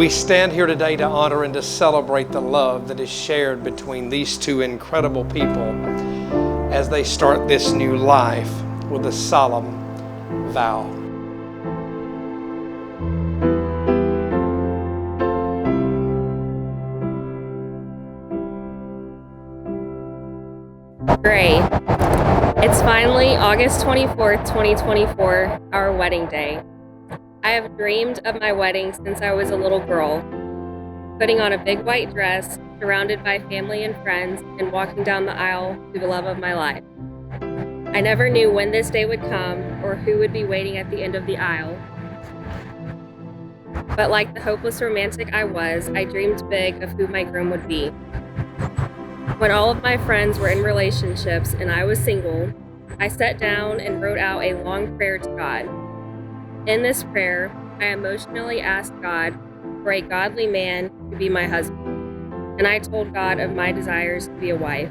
we stand here today to honor and to celebrate the love that is shared between these two incredible people as they start this new life with a solemn vow. Gray. It's finally August 24th, 2024, our wedding day. I have dreamed of my wedding since I was a little girl, putting on a big white dress, surrounded by family and friends, and walking down the aisle to the love of my life. I never knew when this day would come or who would be waiting at the end of the aisle. But like the hopeless romantic I was, I dreamed big of who my groom would be. When all of my friends were in relationships and I was single, I sat down and wrote out a long prayer to God. In this prayer, I emotionally asked God for a godly man to be my husband, and I told God of my desires to be a wife.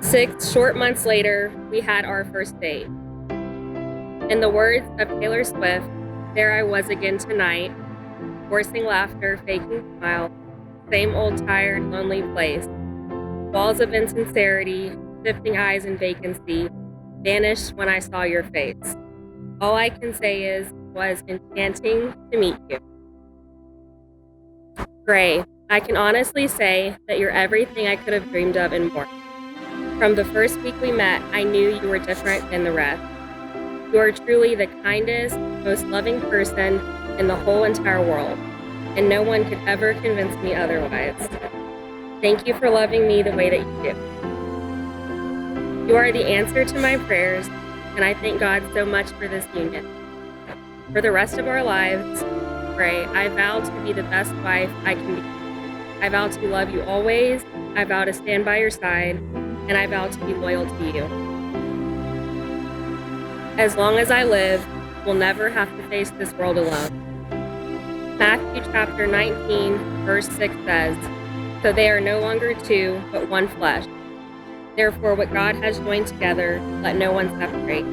6 short months later, we had our first date. In the words of Taylor Swift, there I was again tonight, forcing laughter, faking smiles, same old tired, lonely place. Walls of insincerity, shifting eyes and vacancy, vanished when I saw your face. All I can say is, was enchanting to meet you. Gray, I can honestly say that you're everything I could have dreamed of and more. From the first week we met, I knew you were different than the rest. You are truly the kindest, most loving person in the whole entire world, and no one could ever convince me otherwise. Thank you for loving me the way that you do. You are the answer to my prayers, and I thank God so much for this union. For the rest of our lives, Gray, I vow to be the best wife I can be. I vow to love you always, I vow to stand by your side, and I vow to be loyal to you. As long as I live, we'll never have to face this world alone. Matthew chapter 19, verse 6 says, "So they are no longer two, but one flesh. Therefore, what God has joined together, let no one separate."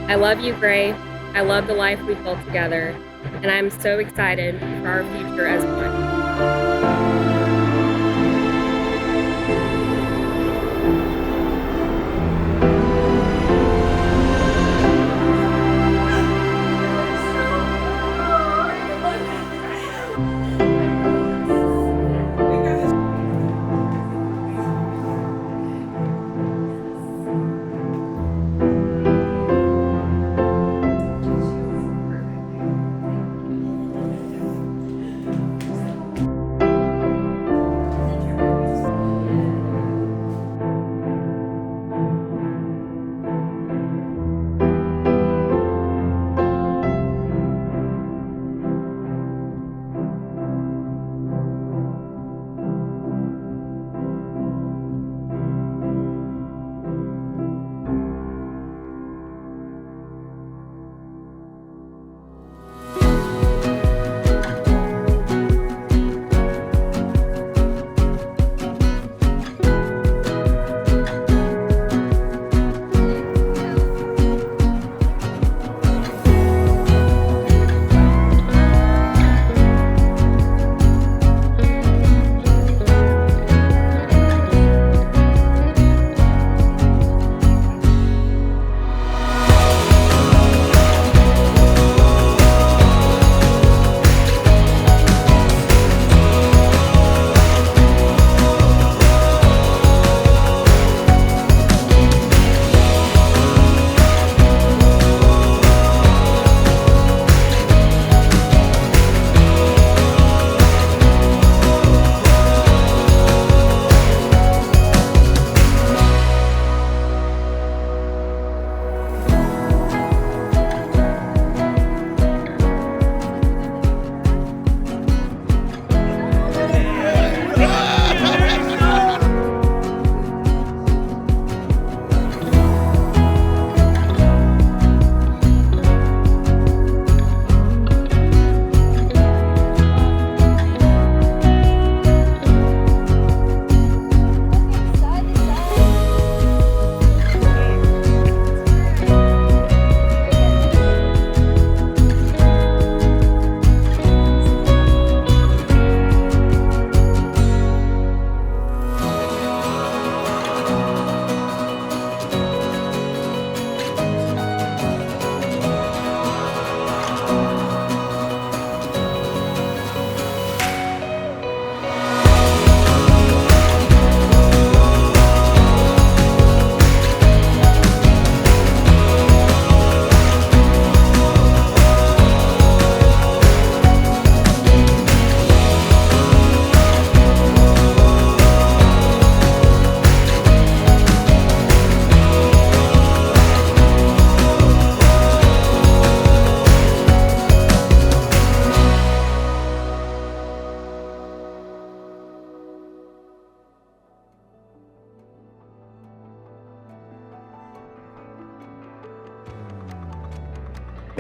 I love you, Gray. I love the life we've built together, and I'm so excited for our future as one.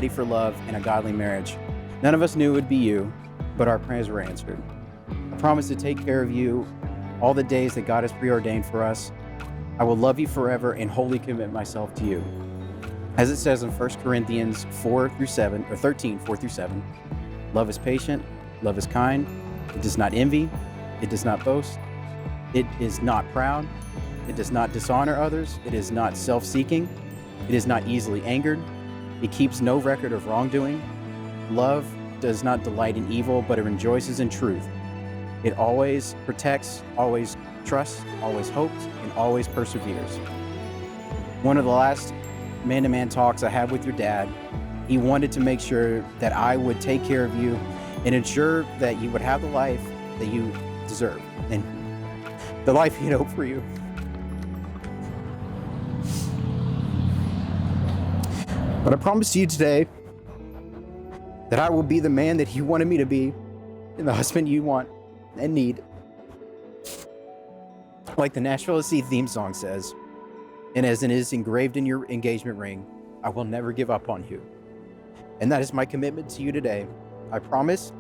ready for love and a godly marriage. None of us knew it would be you, but our prayers were answered. I promise to take care of you all the days that God has preordained for us. I will love you forever and wholly commit myself to you. As it says in 1 Corinthians 13, 4 through 7, love is patient, love is kind, it does not envy, it does not boast, it is not proud, it does not dishonor others, it is not self-seeking, it is not easily angered, it keeps no record of wrongdoing. Love does not delight in evil, but it rejoices in truth. It always protects, always trusts, always hopes, and always perseveres. One of the last man-to-man talks I had with your dad, he wanted to make sure that I would take care of you and ensure that you would have the life that you deserve and the life he'd hoped for you. But I promise to you today that I will be the man that you wanted me to be and the husband you want and need. Like the Nashville theme song says, and as it is engraved in your engagement ring, I will never give up on you. And that is my commitment to you today. I promise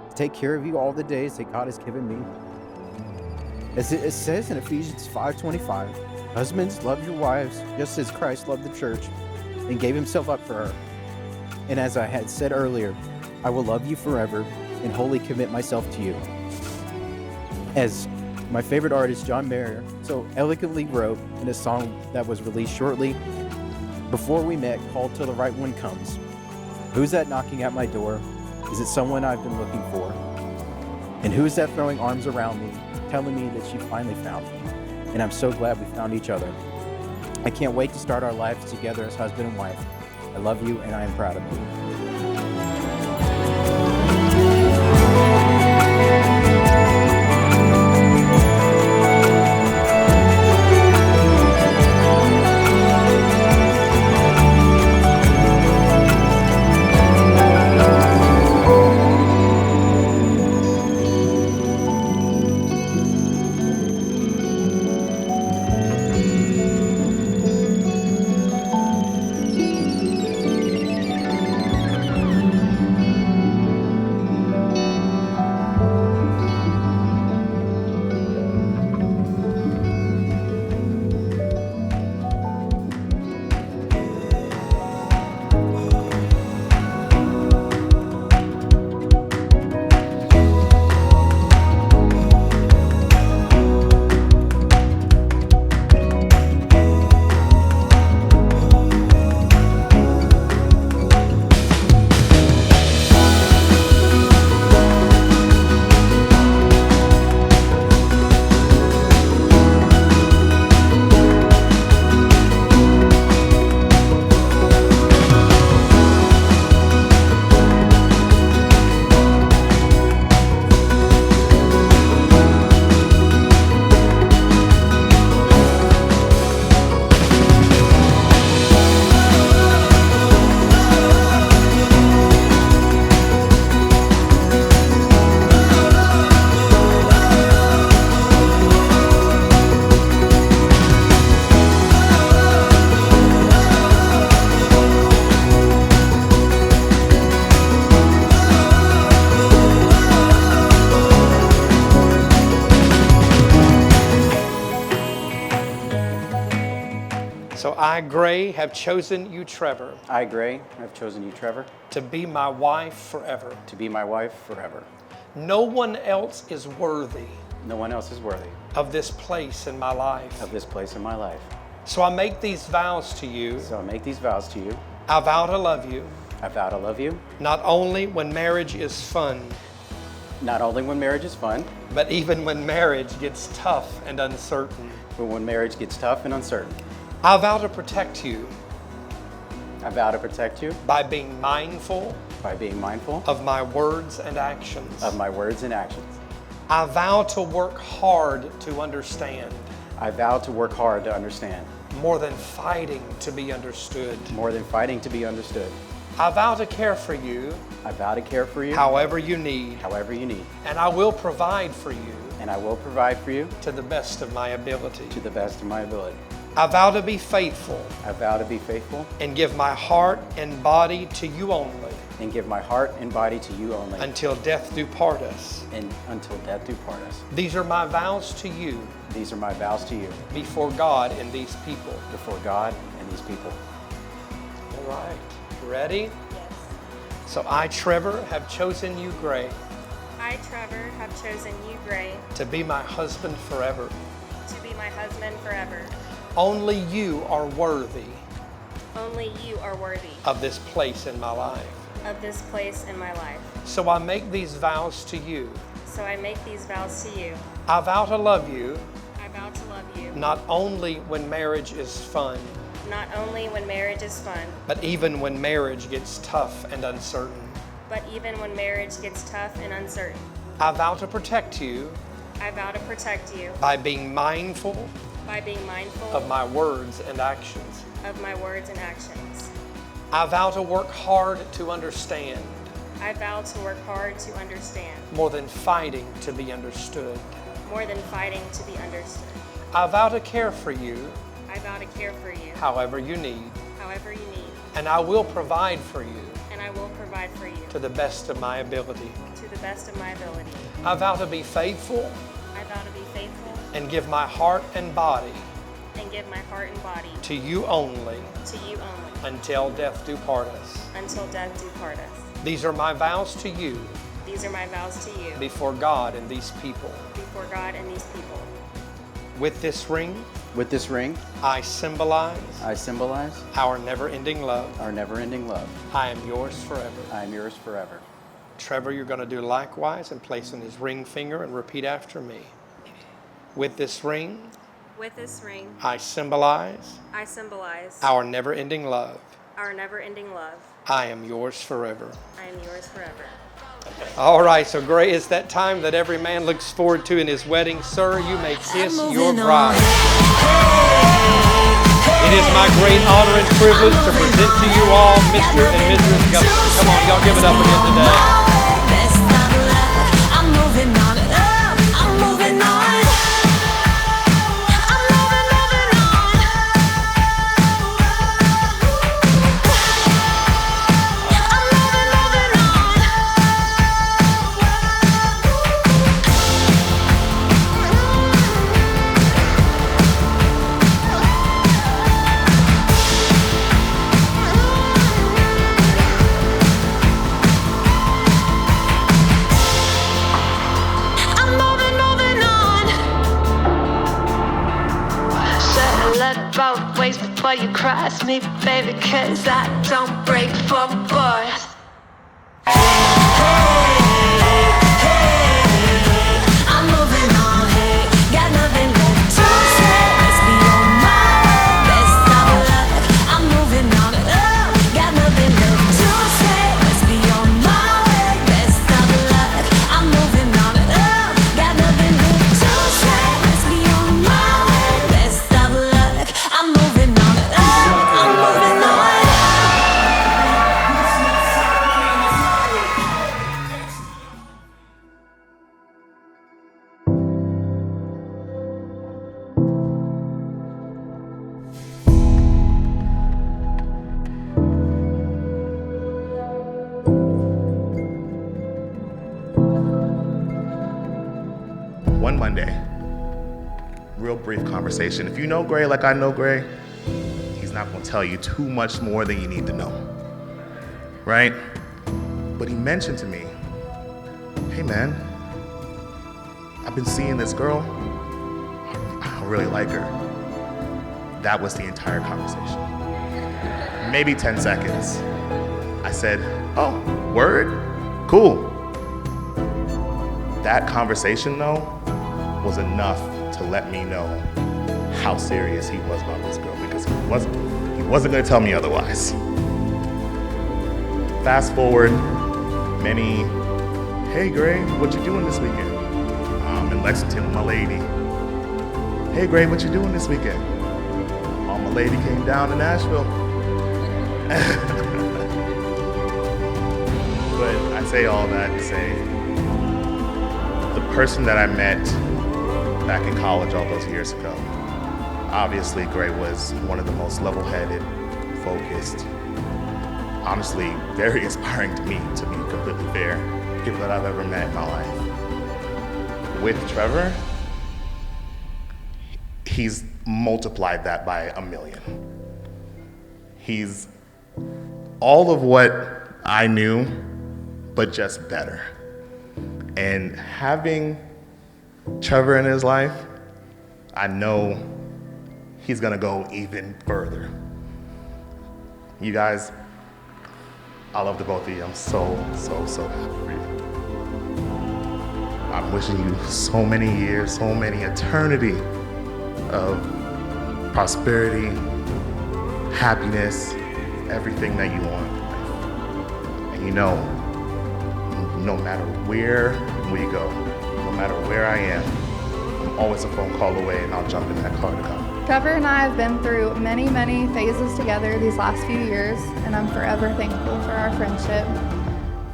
to take care of you all the days that God has given me. As it says in Ephesians 5:25, husbands, love your wives just as Christ loved the church and gave himself up for her. And as I had said earlier, I will love you forever and wholly commit myself to you. As my favorite artist, John Mayer, so eloquently wrote in a song that was released shortly before we met, called Till the Right One Comes. Who's that knocking at my door? Is it someone I've been looking for? And who's that throwing arms around me, telling me that she finally found me? And I'm so glad we found each other. I can't wait to start our lives together as husband and wife. I love you and I am proud of you. So I, Gray, have chosen you, Trevor, I, Gray, have chosen you, Trevor, to be my wife forever. to be my wife forever. No one else is worthy No one else is worthy of this place in my life. of this place in my life. So I make these vows to you. So I make these vows to you. I vow to love you, I vow to love you, not only when marriage is fun, not only when marriage is fun, but even when marriage gets tough and uncertain. but when marriage gets tough and uncertain. I vow to protect you I vow to protect you by being mindful by being mindful of my words and actions. of my words and actions. I vow to work hard to understand, I vow to work hard to understand, more than fighting to be understood. more than fighting to be understood. I vow to care for you I vow to care for you however you need, however you need, and I will provide for you and I will provide for you to the best of my ability. to the best of my ability. I vow to be faithful I vow to be faithful and give my heart and body to you only and give my heart and body to you only until death do part us. and until death do part us. These are my vows to you These are my vows to you before God and these people. before God and these people. All right, ready? So I, Trevor, have chosen you, Gray, I, Trevor, have chosen you, Gray, to be my husband forever. to be my husband forever. Only you are worthy Only you are worthy of this place in my life. of this place in my life. So I make these vows to you. So I make these vows to you. I vow to love you, I vow to love you, not only when marriage is fun, not only when marriage is fun, but even when marriage gets tough and uncertain. but even when marriage gets tough and uncertain. I vow to protect you I vow to protect you by being mindful by being mindful of my words and actions. of my words and actions. I vow to work hard to understand I vow to work hard to understand more than fighting to be understood. more than fighting to be understood. I vow to care for you I vow to care for you however you need, however you need, and I will provide for you and I will provide for you to the best of my ability. to the best of my ability. I vow to be faithful I vow to be faithful and give my heart and body and give my heart and body to you only to you only until death do part us. until death do part us. These are my vows to you These are my vows to you before God and these people. before God and these people. With this ring, With this ring, I symbolize I symbolize our never-ending love. our never-ending love. I am yours forever. I am yours forever. Trevor, you're going to do likewise and place on his ring finger and repeat after me. With this ring, With this ring, I symbolize I symbolize our never-ending love. our never-ending love. I am yours forever. I am yours forever. All right, so Gray, it's that time that every man looks forward to in his wedding. Sir, you may kiss your bride. It is my great honor and privilege to present to you all Mr. and Mrs. Guston. Come on, y'all give it up again today. I'm moving on. I'm moving on. I'm moving on. I'm moving on. Should've looked both ways before you cross me, baby, 'cause I don't break for boys. I'm moving on, hey, got nothing left to say. Let's be on my way, best of luck. I'm moving on, got nothing left to say. Let's be on my way, best of luck. I'm moving on, got nothing left to say. Let's be on my way, best of luck. I'm moving on, I'm moving on. One Monday, real brief conversation. If you know Gray like I know Gray, he's not gonna tell you too much more than you need to know, right? But he mentioned to me, hey man, I've been seeing this girl, I really like her. That was the entire conversation. Maybe 10 seconds. I said, oh, word? Cool. That conversation, though, was enough to let me know how serious he was about this girl, because he wasn't going to tell me otherwise. Fast forward, hey Gray, what you doing this weekend? I'm in Lexington with my lady. Hey Gray, what you doing this weekend? Oh, my lady came down to Nashville. But I say all that to say, the person that I met back in college all those years ago, Obviously, Gray was one of the most level-headed, focused, honestly, very inspiring to me, to be completely fair, people that I've ever met in my life. With Trevor, he's multiplied that by 1,000,000. He's all of what I knew, but just better. And having Trevor in his life, I know he's gonna go even further. You guys, I love the both of you. I'm so happy for you. I'm wishing you so many years, so many eternity of prosperity, happiness, everything that you want. And you know, no matter where we go, no matter where I am, I'm always a phone call away and I'll jump in that car to come. Trevor and I have been through many phases together these last few years, and I'm forever thankful for our friendship.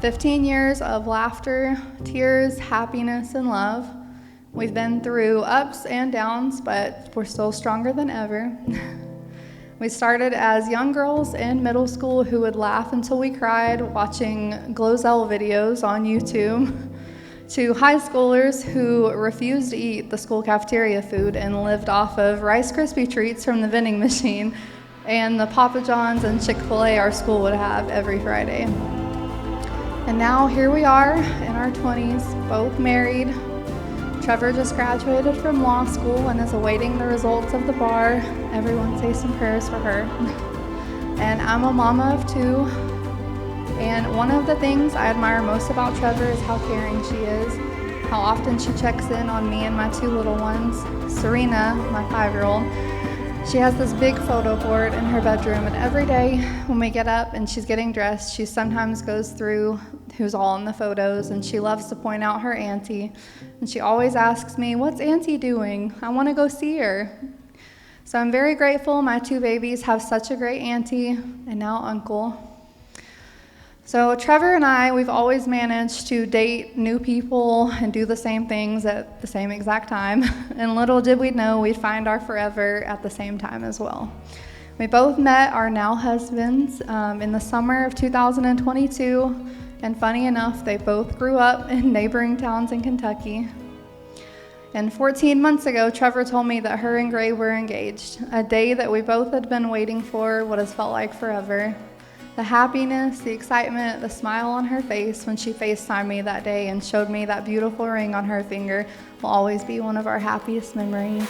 15 years of laughter, tears, happiness, and love. We've been through ups and downs, but we're still stronger than ever. We started as young girls in middle school who would laugh until we cried watching Glozell videos on YouTube, to high schoolers who refused to eat the school cafeteria food and lived off of Rice Krispie treats from the vending machine and the Papa John's and Chick-fil-A our school would have every Friday. And now here we are in our 20s, both married. Trevor just graduated from law school and is awaiting the results of the bar. Everyone say some prayers for her. And I'm a mama of 2. And one of the things I admire most about Trevor is how caring she is, how often she checks in on me and my 2 little ones. Serena, my 5-year-old, she has this big photo board in her bedroom, and every day when we get up and she's getting dressed, she sometimes goes through who's all in the photos, and she loves to point out her auntie. And she always asks me, "What's Auntie doing? I want to go see her." So I'm very grateful my 2 babies have such a great auntie and now uncle. So Trevor and I, we've always managed to date new people and do the same things at the same exact time. And little did we know we'd find our forever at the same time as well. We both met our now husbands in the summer of 2022. And funny enough, they both grew up in neighboring towns in Kentucky. And 14 months ago, Trevor told me that her and Gray were engaged, a day that we both had been waiting for what has felt like forever. The happiness, the excitement, the smile on her face when she FaceTimed me that day and showed me that beautiful ring on her finger will always be one of our happiest memories.